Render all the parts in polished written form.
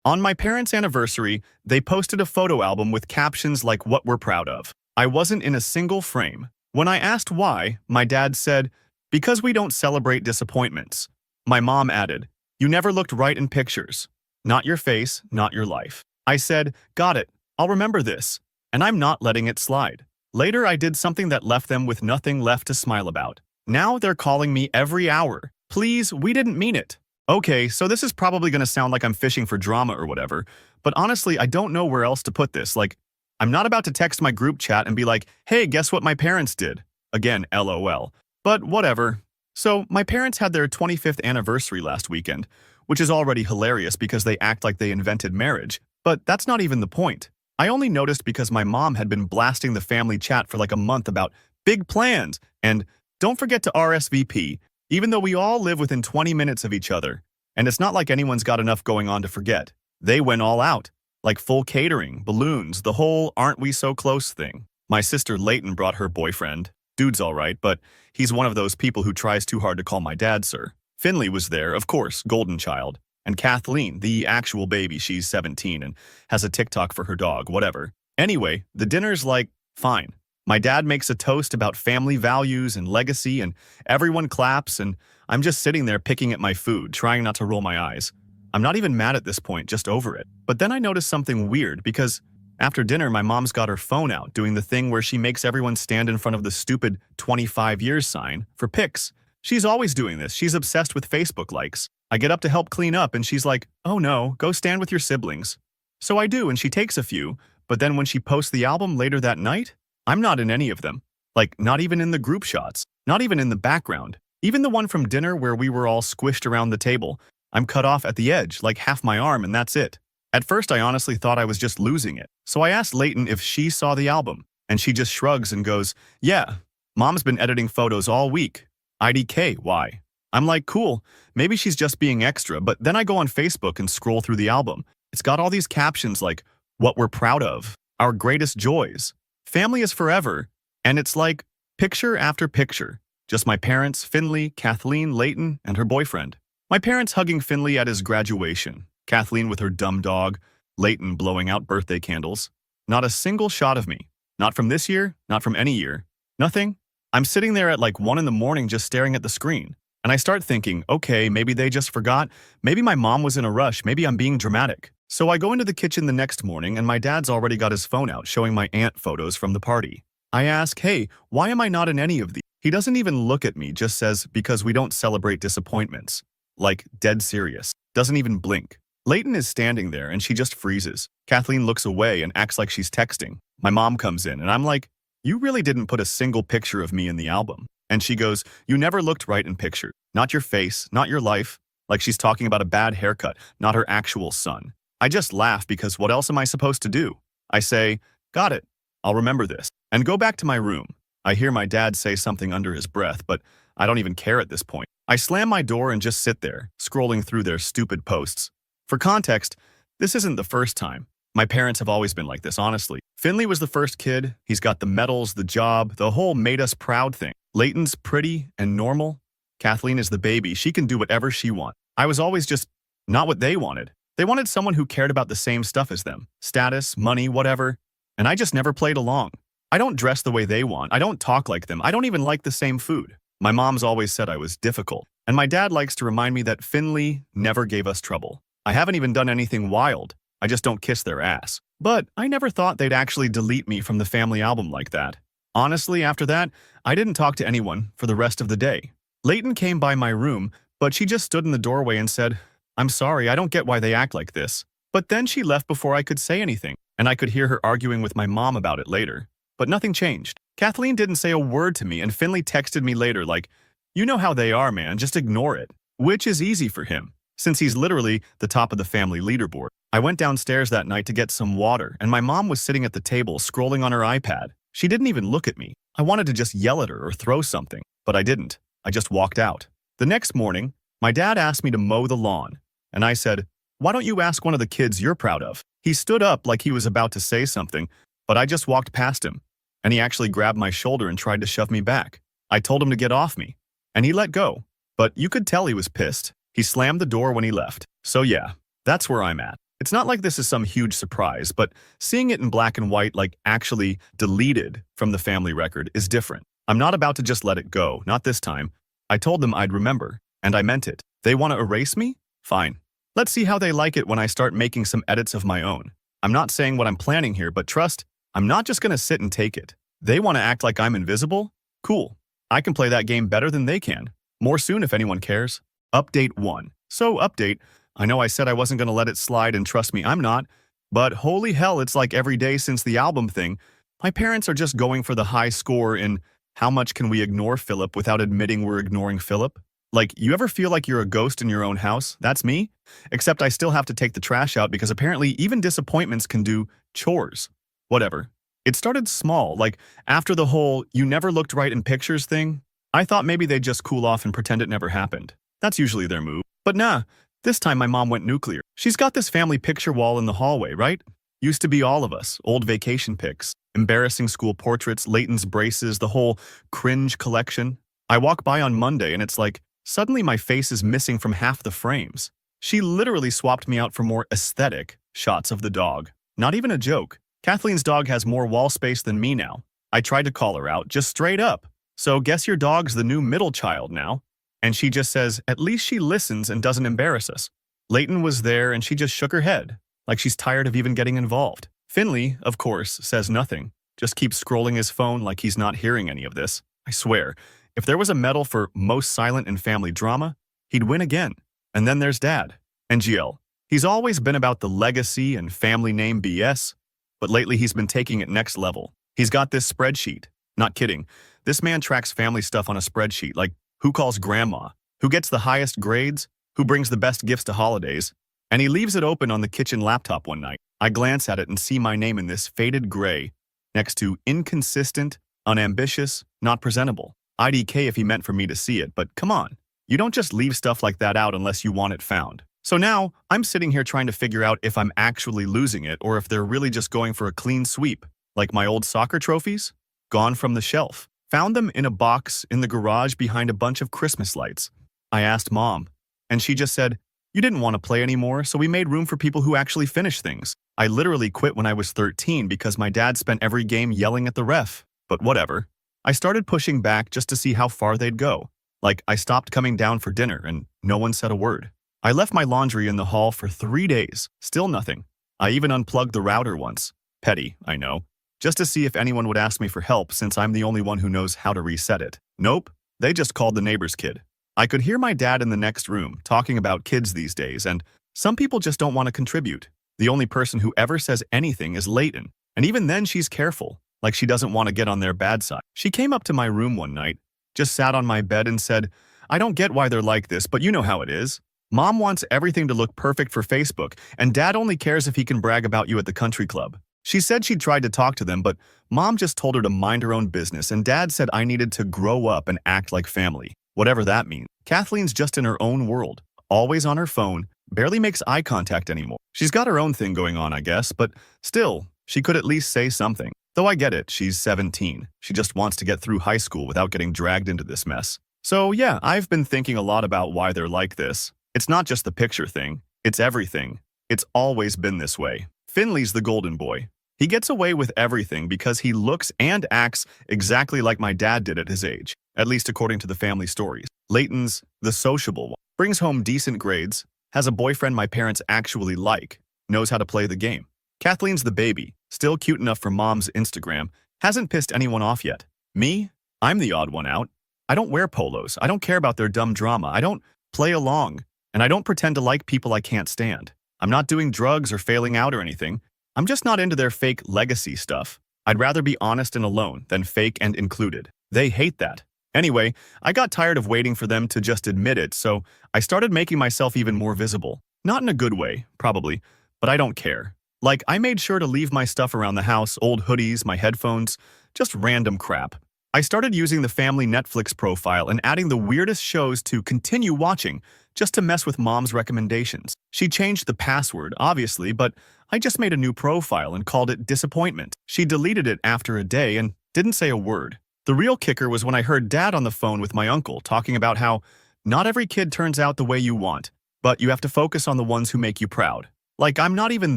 On my parents' anniversary, they posted a photo album with captions like what we're proud of. I wasn't in a single frame. When I asked why, my dad said, because we don't celebrate disappointments. My mom added, you never looked right in pictures. Not your face, not your life. I said, got it, I'll remember this. And I'm not letting it slide. Later, I did something that left them with nothing left to smile about. Now they're calling me every hour. Please, we didn't mean it. Okay, so this is probably going to sound like I'm fishing for drama or whatever, but honestly, I don't know where else to put this. Like, I'm not about to text my group chat and be like, hey, guess what my parents did? Again, LOL. But whatever. So, my parents had their 25th anniversary last weekend, which is already hilarious because they act like they invented marriage, but that's not even the point. I only noticed because my mom had been blasting the family chat for like a month about big plans and don't forget to RSVP, even though we all live within 20 minutes of each other. And it's not like anyone's got enough going on to forget. They went all out, like full catering, balloons, the whole aren't we so close thing. My sister Leighton brought her boyfriend. Dude's all right, but he's one of those people who tries too hard to call my dad sir. Finley was there, of course, golden child. And Kathleen, the actual baby, she's 17 and has a TikTok for her dog, whatever. Anyway, the dinner's like, fine. My dad makes a toast about family values and legacy, and everyone claps, and I'm just sitting there picking at my food, trying not to roll my eyes. I'm not even mad at this point, just over it. But then I noticed something weird, because after dinner, my mom's got her phone out, doing the thing where she makes everyone stand in front of the stupid 25 years sign for pics. She's always doing this. She's obsessed with Facebook likes. I get up to help clean up, and she's like, oh no, go stand with your siblings. So I do, and she takes a few, but then when she posts the album later that night, I'm not in any of them. Like, not even in the group shots, not even in the background. Even the one from dinner where we were all squished around the table, I'm cut off at the edge, like half my arm, and that's it. At first, I honestly thought I was just losing it. So I asked Leighton if she saw the album, and she just shrugs and goes, yeah, mom's been editing photos all week. IDK, why? I'm like, cool, maybe she's just being extra, but then I go on Facebook and scroll through the album. It's got all these captions like, what we're proud of, our greatest joys, family is forever, and it's like, picture after picture. Just my parents, Finley, Kathleen, Leighton, and her boyfriend. My parents hugging Finley at his graduation, Kathleen with her dumb dog, Leighton blowing out birthday candles. Not a single shot of me. Not from this year, not from any year. Nothing. I'm sitting there at like 1 in the morning just staring at the screen. And I start thinking, okay, maybe they just forgot. Maybe my mom was in a rush. Maybe I'm being dramatic. So I go into the kitchen the next morning and my dad's already got his phone out showing my aunt photos from the party. I ask, hey, why am I not in any of these? He doesn't even look at me, just says, because we don't celebrate disappointments. Like, dead serious. Doesn't even blink. Leighton is standing there and she just freezes. Kathleen looks away and acts like she's texting. My mom comes in and I'm like, you really didn't put a single picture of me in the album. And she goes, you never looked right in pictures. Not your face, not your life. Like she's talking about a bad haircut, not her actual son. I just laugh because what else am I supposed to do? I say, got it, I'll remember this, and go back to my room. I hear my dad say something under his breath, but I don't even care at this point. I slam my door and just sit there, scrolling through their stupid posts. For context, this isn't the first time. My parents have always been like this, honestly. Finley was the first kid. He's got the medals, the job, the whole made us proud thing. Leighton's pretty and normal. Kathleen is the baby. She can do whatever she wants. I was always just not what they wanted. They wanted someone who cared about the same stuff as them. Status, money, whatever. And I just never played along. I don't dress the way they want. I don't talk like them. I don't even like the same food. My mom's always said I was difficult. And my dad likes to remind me that Finley never gave us trouble. I haven't even done anything wild. I just don't kiss their ass. But I never thought they'd actually delete me from the family album like that. Honestly, after that, I didn't talk to anyone for the rest of the day. Leighton came by my room, but she just stood in the doorway and said, I'm sorry, I don't get why they act like this. But then she left before I could say anything, and I could hear her arguing with my mom about it later. But nothing changed. Kathleen didn't say a word to me, and Finley texted me later like, you know how they are, man, just ignore it. Which is easy for him, since he's literally the top of the family leaderboard. I went downstairs that night to get some water, and my mom was sitting at the table scrolling on her iPad. She didn't even look at me. I wanted to just yell at her or throw something, but I didn't. I just walked out. The next morning, my dad asked me to mow the lawn, and I said, why don't you ask one of the kids you're proud of? He stood up like he was about to say something, but I just walked past him, and he actually grabbed my shoulder and tried to shove me back. I told him to get off me, and he let go, but you could tell he was pissed. He slammed the door when he left. So yeah, that's where I'm at. It's not like this is some huge surprise, but seeing it in black and white, like actually deleted from the family record, is different. I'm not about to just let it go, not this time. I told them I'd remember, and I meant it. They want to erase me? Fine. Let's see how they like it when I start making some edits of my own. I'm not saying what I'm planning here, but trust, I'm not just gonna sit and take it. They want to act like I'm invisible? Cool. I can play that game better than they can. More soon if anyone cares. Update 1. So, update. I know I said I wasn't gonna let it slide, and trust me, I'm not. But holy hell, it's like every day since the album thing. My parents are just going for the high score in how much can we ignore Philip without admitting we're ignoring Philip? Like, you ever feel like you're a ghost in your own house? That's me. Except I still have to take the trash out because apparently even disappointments can do chores. Whatever. It started small, like after the whole "you never looked right in pictures" thing. I thought maybe they'd just cool off and pretend it never happened. That's usually their move. But nah, this time my mom went nuclear. She's got this family picture wall in the hallway, right? Used to be all of us, old vacation pics, embarrassing school portraits, Leighton's braces, the whole cringe collection. I walk by on Monday and it's like, suddenly my face is missing from half the frames. She literally swapped me out for more aesthetic shots of the dog. Not even a joke. Kathleen's dog has more wall space than me now. I tried to call her out, just straight up. So guess your dog's the new middle child now. And she just says, at least she listens and doesn't embarrass us. Leighton was there and she just shook her head, like she's tired of even getting involved. Finley, of course, says nothing. Just keeps scrolling his phone like he's not hearing any of this. I swear, if there was a medal for most silent in family drama, he'd win again. And then there's Dad. And GL. He's always been about the legacy and family name BS, but lately he's been taking it next level. He's got this spreadsheet. Not kidding. This man tracks family stuff on a spreadsheet, like who calls grandma, who gets the highest grades, who brings the best gifts to holidays, and he leaves it open on the kitchen laptop one night. I glance at it and see my name in this faded gray, next to inconsistent, unambitious, not presentable. IDK if he meant for me to see it, but come on. You don't just leave stuff like that out unless you want it found. So now, I'm sitting here trying to figure out if I'm actually losing it or if they're really just going for a clean sweep, like my old soccer trophies? Gone from the shelf. Found them in a box in the garage behind a bunch of Christmas lights. I asked Mom, and she just said, you didn't want to play anymore, so we made room for people who actually finish things. I literally quit when I was 13 because my dad spent every game yelling at the ref. But whatever. I started pushing back just to see how far they'd go. Like, I stopped coming down for dinner and no one said a word. I left my laundry in the hall for 3 days. Still nothing. I even unplugged the router once. Petty, I know. Just to see if anyone would ask me for help since I'm the only one who knows how to reset it. Nope. They just called the neighbor's kid. I could hear my dad in the next room talking about kids these days, and some people just don't want to contribute. The only person who ever says anything is Leighton, and even then she's careful, like she doesn't want to get on their bad side. She came up to my room one night, just sat on my bed and said, I don't get why they're like this, but you know how it is. Mom wants everything to look perfect for Facebook, and Dad only cares if he can brag about you at the country club. She said she'd tried to talk to them, but Mom just told her to mind her own business, and Dad said I needed to grow up and act like family, whatever that means. Kathleen's just in her own world, always on her phone, barely makes eye contact anymore. She's got her own thing going on, I guess, but still, she could at least say something. Though I get it, she's 17. She just wants to get through high school without getting dragged into this mess. So yeah, I've been thinking a lot about why they're like this. It's not just the picture thing, it's everything. It's always been this way. Finley's the golden boy. He gets away with everything because he looks and acts exactly like my dad did at his age, at least according to the family stories. Leighton's the sociable one, brings home decent grades, has a boyfriend my parents actually like, knows how to play the game. Kathleen's the baby, still cute enough for Mom's Instagram, hasn't pissed anyone off yet. Me? I'm the odd one out. I don't wear polos, I don't care about their dumb drama, I don't play along, and I don't pretend to like people I can't stand. I'm not doing drugs or failing out or anything. I'm just not into their fake legacy stuff. I'd rather be honest and alone than fake and included. They hate that. Anyway, I got tired of waiting for them to just admit it, so I started making myself even more visible. Not in a good way, probably, but I don't care. Like, I made sure to leave my stuff around the house, old hoodies, my headphones, just random crap. I started using the family Netflix profile and adding the weirdest shows to continue watching, just to mess with Mom's recommendations. She changed the password, obviously, but I just made a new profile and called it Disappointment. She deleted it after a day and didn't say a word. The real kicker was when I heard Dad on the phone with my uncle talking about how not every kid turns out the way you want, but you have to focus on the ones who make you proud. Like I'm not even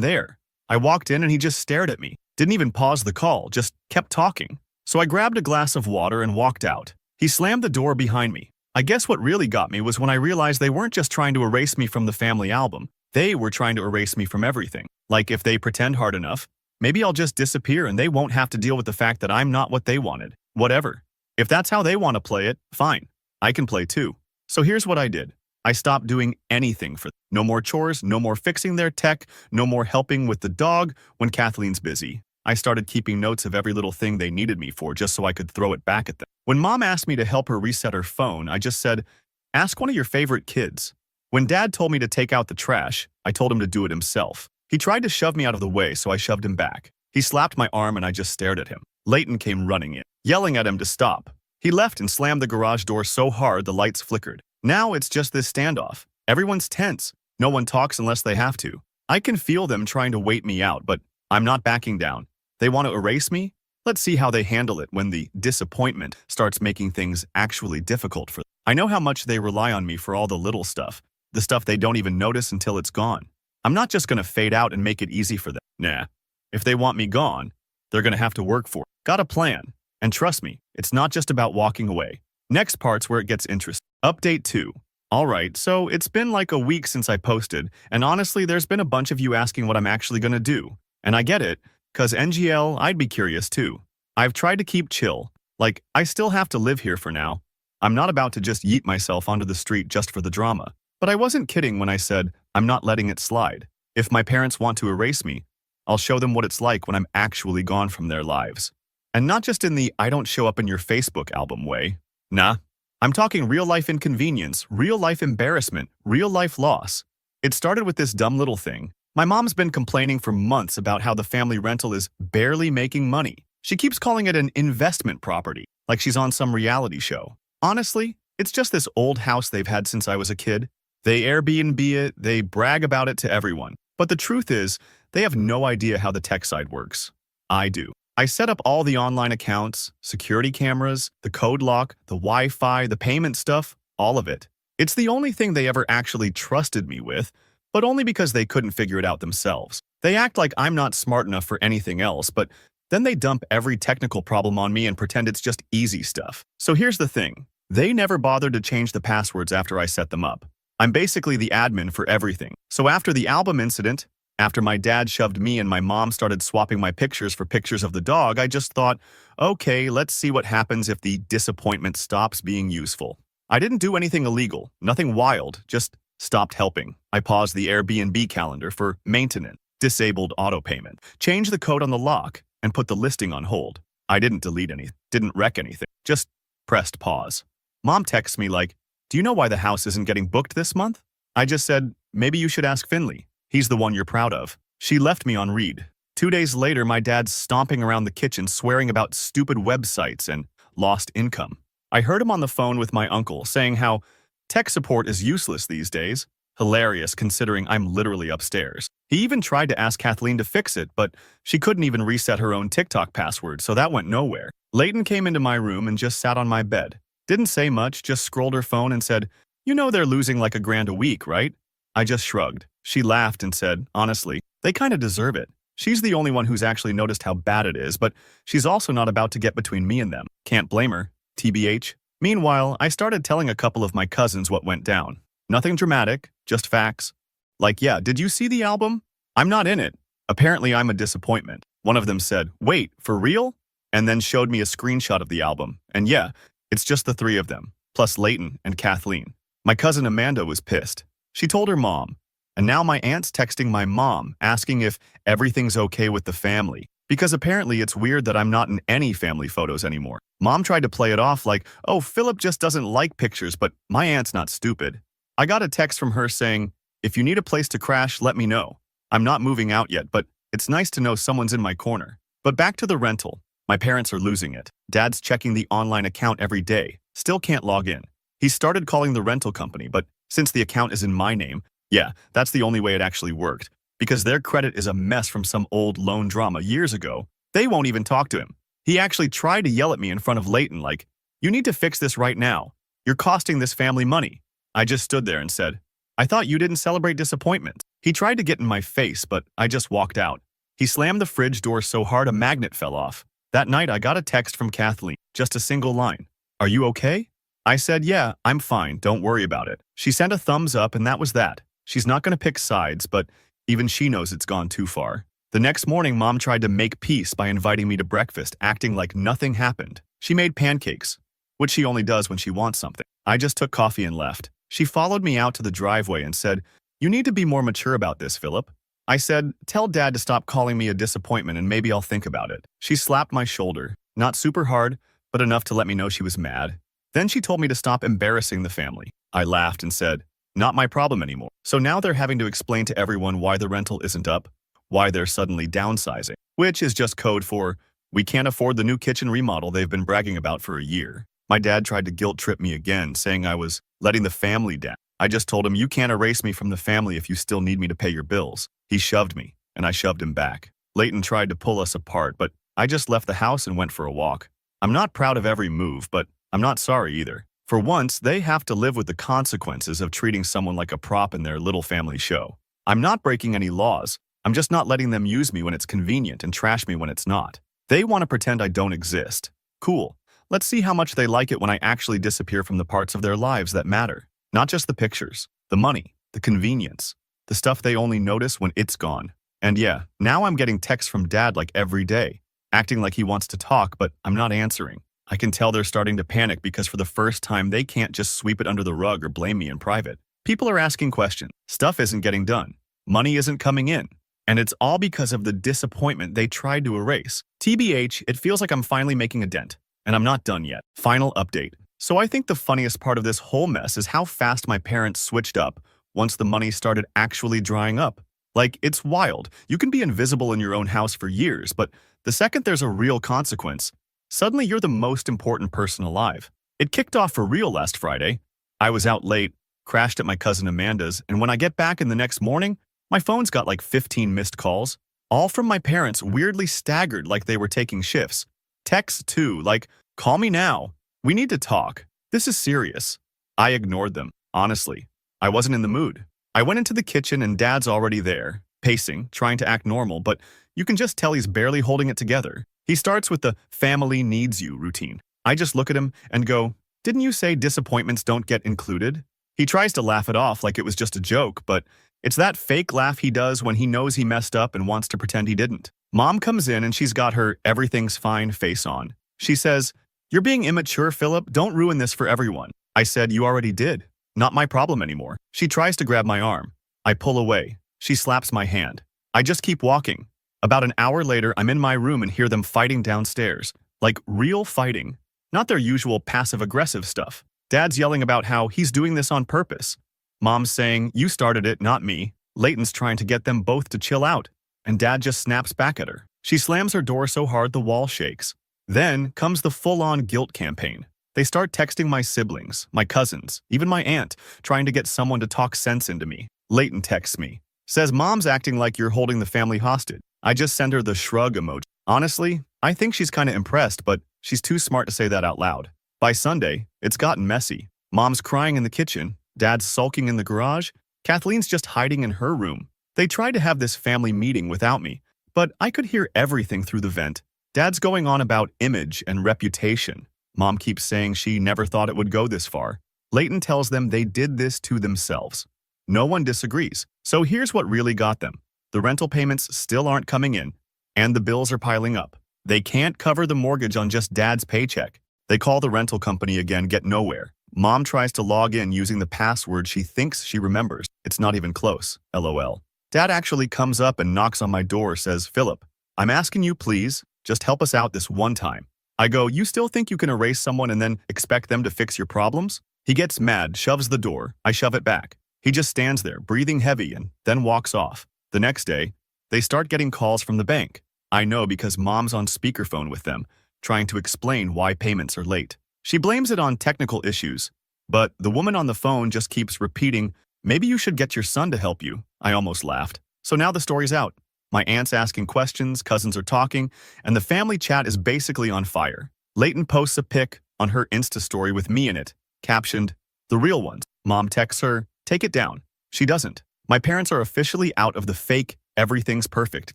there. I walked in and he just stared at me. Didn't even pause the call, just kept talking. So I grabbed a glass of water and walked out. He slammed the door behind me. I guess what really got me was when I realized they weren't just trying to erase me from the family album. They were trying to erase me from everything. Like if they pretend hard enough, maybe I'll just disappear and they won't have to deal with the fact that I'm not what they wanted. Whatever. If that's how they want to play it, fine. I can play too. So here's what I did. I stopped doing anything for them. No more chores, no more fixing their tech, no more helping with the dog when Kathleen's busy. I started keeping notes of every little thing they needed me for just so I could throw it back at them. When Mom asked me to help her reset her phone, I just said, ask one of your favorite kids. When Dad told me to take out the trash, I told him to do it himself. He tried to shove me out of the way, so I shoved him back. He slapped my arm and I just stared at him. Leighton came running in, yelling at him to stop. He left and slammed the garage door so hard the lights flickered. Now it's just this standoff. Everyone's tense. No one talks unless they have to. I can feel them trying to wait me out, but I'm not backing down. They want to erase me? Let's see how they handle it when the disappointment starts making things actually difficult for them. I know how much they rely on me for all the little stuff, the stuff they don't even notice until it's gone. I'm not just going to fade out and make it easy for them. Nah. If they want me gone, they're going to have to work for it. Got a plan. And trust me, it's not just about walking away. Next part's where it gets interesting. Update 2. Alright, so it's been like a week since I posted, and honestly there's been a bunch of you asking what I'm actually gonna do. And I get it, cause NGL, I'd be curious too. I've tried to keep chill. Like, I still have to live here for now. I'm not about to just yeet myself onto the street just for the drama. But I wasn't kidding when I said, I'm not letting it slide. If my parents want to erase me, I'll show them what it's like when I'm actually gone from their lives. And not just in the I don't show up in your Facebook album way. Nah. I'm talking real-life inconvenience, real-life embarrassment, real-life loss. It started with this dumb little thing. My mom's been complaining for months about how the family rental is barely making money. She keeps calling it an investment property, like she's on some reality show. Honestly, it's just this old house they've had since I was a kid. They Airbnb it, they brag about it to everyone. But the truth is, they have no idea how the tech side works. I do. I set up all the online accounts, security cameras, the code lock, the Wi-Fi, the payment stuff, all of it. It's the only thing they ever actually trusted me with, but only because they couldn't figure it out themselves. They act like I'm not smart enough for anything else, but then they dump every technical problem on me and pretend it's just easy stuff. So here's the thing. They never bothered to change the passwords after I set them up. I'm basically the admin for everything. So after the album incident, after my dad shoved me and my mom started swapping my pictures for pictures of the dog, I just thought, okay, let's see what happens if the disappointment stops being useful. I didn't do anything illegal, nothing wild, just stopped helping. I paused the Airbnb calendar for maintenance, disabled auto payment, changed the code on the lock, and put the listing on hold. I didn't delete anything, didn't wreck anything, just pressed pause. Mom texts me like, do you know why the house isn't getting booked this month? I just said, maybe you should ask Finley. He's the one you're proud of. She left me on read. 2 days later, my dad's stomping around the kitchen swearing about stupid websites and lost income. I heard him on the phone with my uncle saying how tech support is useless these days. Hilarious considering I'm literally upstairs. He even tried to ask Kathleen to fix it, but she couldn't even reset her own TikTok password, so that went nowhere. Leighton came into my room and just sat on my bed. Didn't say much, just scrolled her phone and said, you know they're losing like $1,000 a week, right? I just shrugged. She laughed and said, honestly, they kind of deserve it. She's the only one who's actually noticed how bad it is, but she's also not about to get between me and them. Can't blame her. TBH. Meanwhile, I started telling a couple of my cousins what went down. Nothing dramatic, just facts. Like, yeah, did you see the album? I'm not in it. Apparently, I'm a disappointment. One of them said, wait, for real? And then showed me a screenshot of the album. And yeah, it's just the 3 of them, plus Leighton and Kathleen. My cousin Amanda was pissed. She told her mom. And now my aunt's texting my mom, asking if everything's okay with the family. Because apparently it's weird that I'm not in any family photos anymore. Mom tried to play it off like, oh, Philip just doesn't like pictures, but my aunt's not stupid. I got a text from her saying, if you need a place to crash, let me know. I'm not moving out yet, but it's nice to know someone's in my corner. But back to the rental. My parents are losing it. Dad's checking the online account every day. Still can't log in. He started calling the rental company, but since the account is in my name, yeah, that's the only way it actually worked. Because their credit is a mess from some old loan drama years ago, they won't even talk to him. He actually tried to yell at me in front of Leighton like, you need to fix this right now. You're costing this family money. I just stood there and said, I thought you didn't celebrate disappointment. He tried to get in my face, but I just walked out. He slammed the fridge door so hard a magnet fell off. That night, I got a text from Kathleen, just a single line. "Are you okay?" I said, "Yeah, I'm fine, don't worry about it." She sent a thumbs up and that was that. She's not going to pick sides, but even she knows it's gone too far. The next morning, Mom tried to make peace by inviting me to breakfast, acting like nothing happened. She made pancakes, which she only does when she wants something. I just took coffee and left. She followed me out to the driveway and said, "You need to be more mature about this, Philip." I said, "Tell Dad to stop calling me a disappointment and maybe I'll think about it." She slapped my shoulder, not super hard, but enough to let me know she was mad. Then she told me to stop embarrassing the family. I laughed and said, "Not my problem anymore." So now they're having to explain to everyone why the rental isn't up, why they're suddenly downsizing, which is just code for, we can't afford the new kitchen remodel they've been bragging about for a year. My dad tried to guilt trip me again, saying I was letting the family down. I just told him, "You can't erase me from the family if you still need me to pay your bills." He shoved me, and I shoved him back. Leighton tried to pull us apart, but I just left the house and went for a walk. I'm not proud of every move, but I'm not sorry either. For once, they have to live with the consequences of treating someone like a prop in their little family show. I'm not breaking any laws. I'm just not letting them use me when it's convenient and trash me when it's not. They want to pretend I don't exist. Cool. Let's see how much they like it when I actually disappear from the parts of their lives that matter. Not just the pictures, the money, the convenience, the stuff they only notice when it's gone. And yeah, now I'm getting texts from Dad like every day, acting like he wants to talk, but I'm not answering. I can tell they're starting to panic because for the first time, they can't just sweep it under the rug or blame me in private. People are asking questions. Stuff isn't getting done. Money isn't coming in. And it's all because of the disappointment they tried to erase. TBH, it feels like I'm finally making a dent. And I'm not done yet. Final update. So I think the funniest part of this whole mess is how fast my parents switched up once the money started actually drying up. Like, it's wild. You can be invisible in your own house for years, but the second there's a real consequence, suddenly you're the most important person alive. It kicked off for real last Friday. I was out late, crashed at my cousin Amanda's, and when I get back in the next morning, my phone's got like 15 missed calls, all from my parents weirdly staggered like they were taking shifts. Texts too, like, "Call me now. We need to talk. This is serious." I ignored them, honestly. I wasn't in the mood. I went into the kitchen and Dad's already there, pacing, trying to act normal, but you can just tell he's barely holding it together. He starts with the "family needs you" routine. I just look at him and go, "Didn't you say disappointments don't get included?" He tries to laugh it off like it was just a joke, but it's that fake laugh he does when he knows he messed up and wants to pretend he didn't. Mom comes in and she's got her "everything's fine" face on. She says, "You're being immature, Philip. Don't ruin this for everyone." I said, "You already did. Not my problem anymore." She tries to grab my arm. I pull away. She slaps my hand. I just keep walking. About an hour later, I'm in my room and hear them fighting downstairs. Like real fighting. Not their usual passive-aggressive stuff. Dad's yelling about how he's doing this on purpose. Mom's saying, "You started it, not me." Leighton's trying to get them both to chill out. And Dad just snaps back at her. She slams her door so hard the wall shakes. Then comes the full-on guilt campaign. They start texting my siblings, my cousins, even my aunt, trying to get someone to talk sense into me. Leighton texts me. Says, "Mom's acting like you're holding the family hostage." I just send her the shrug emoji. Honestly, I think she's kind of impressed, but she's too smart to say that out loud. By Sunday, it's gotten messy. Mom's crying in the kitchen. Dad's sulking in the garage. Kathleen's just hiding in her room. They tried to have this family meeting without me, but I could hear everything through the vent. Dad's going on about image and reputation. Mom keeps saying she never thought it would go this far. Leighton tells them they did this to themselves. No one disagrees. So here's what really got them. The rental payments still aren't coming in, and the bills are piling up. They can't cover the mortgage on just Dad's paycheck. They call the rental company again, get nowhere. Mom tries to log in using the password she thinks she remembers. It's not even close, LOL. Dad actually comes up and knocks on my door, says, "Philip, I'm asking you please, just help us out this one time." I go, "You still think you can erase someone and then expect them to fix your problems?" He gets mad, shoves the door. I shove it back. He just stands there, breathing heavy, and then walks off. The next day, they start getting calls from the bank. I know because Mom's on speakerphone with them, trying to explain why payments are late. She blames it on technical issues, but the woman on the phone just keeps repeating, "Maybe you should get your son to help you." I almost laughed. So now the story's out. My aunt's asking questions, cousins are talking, and the family chat is basically on fire. Leighton posts a pic on her Insta story with me in it, captioned, "The real ones." Mom texts her, "Take it down." She doesn't. My parents are officially out of the fake everything's perfect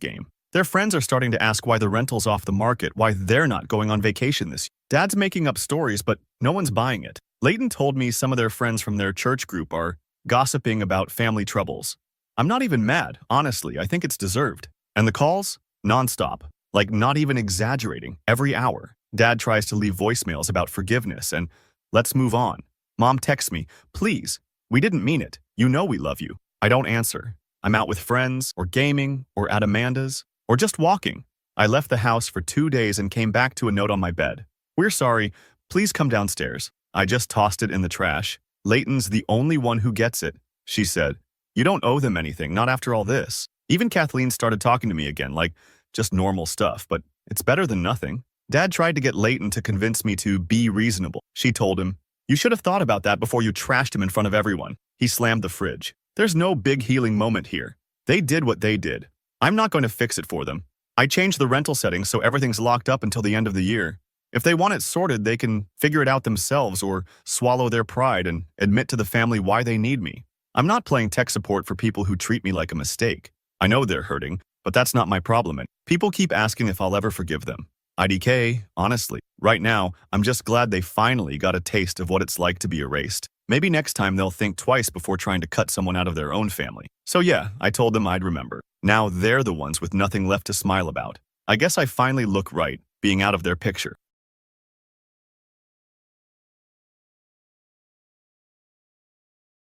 game. Their friends are starting to ask why the rental's off the market, why they're not going on vacation this year. Dad's making up stories, but no one's buying it. Leighton told me some of their friends from their church group are gossiping about family troubles. I'm not even mad, honestly, I think it's deserved. And the calls? Nonstop. Like not even exaggerating, every hour. Dad tries to leave voicemails about forgiveness and let's move on. Mom texts me, please, we didn't mean it. You know we love you. I don't answer. I'm out with friends, or gaming, or at Amanda's, or just walking. I left the house for 2 days and came back to a note on my bed. We're sorry, please come downstairs. I just tossed it in the trash. Leighton's the only one who gets it, she said. You don't owe them anything, not after all this. Even Kathleen started talking to me again, like just normal stuff, but it's better than nothing. Dad tried to get Leighton to convince me to be reasonable. She told him, you should have thought about that before you trashed him in front of everyone. He slammed the fridge. There's no big healing moment here. They did what they did. I'm not going to fix it for them. I changed the rental settings so everything's locked up until the end of the year. If they want it sorted, they can figure it out themselves or swallow their pride and admit to the family why they need me. I'm not playing tech support for people who treat me like a mistake. I know they're hurting, but that's not my problem. And people keep asking if I'll ever forgive them. IDK, honestly, right now, I'm just glad they finally got a taste of what it's like to be erased. Maybe next time they'll think twice before trying to cut someone out of their own family. So yeah, I told them I'd remember. Now they're the ones with nothing left to smile about. I guess I finally look right, being out of their picture.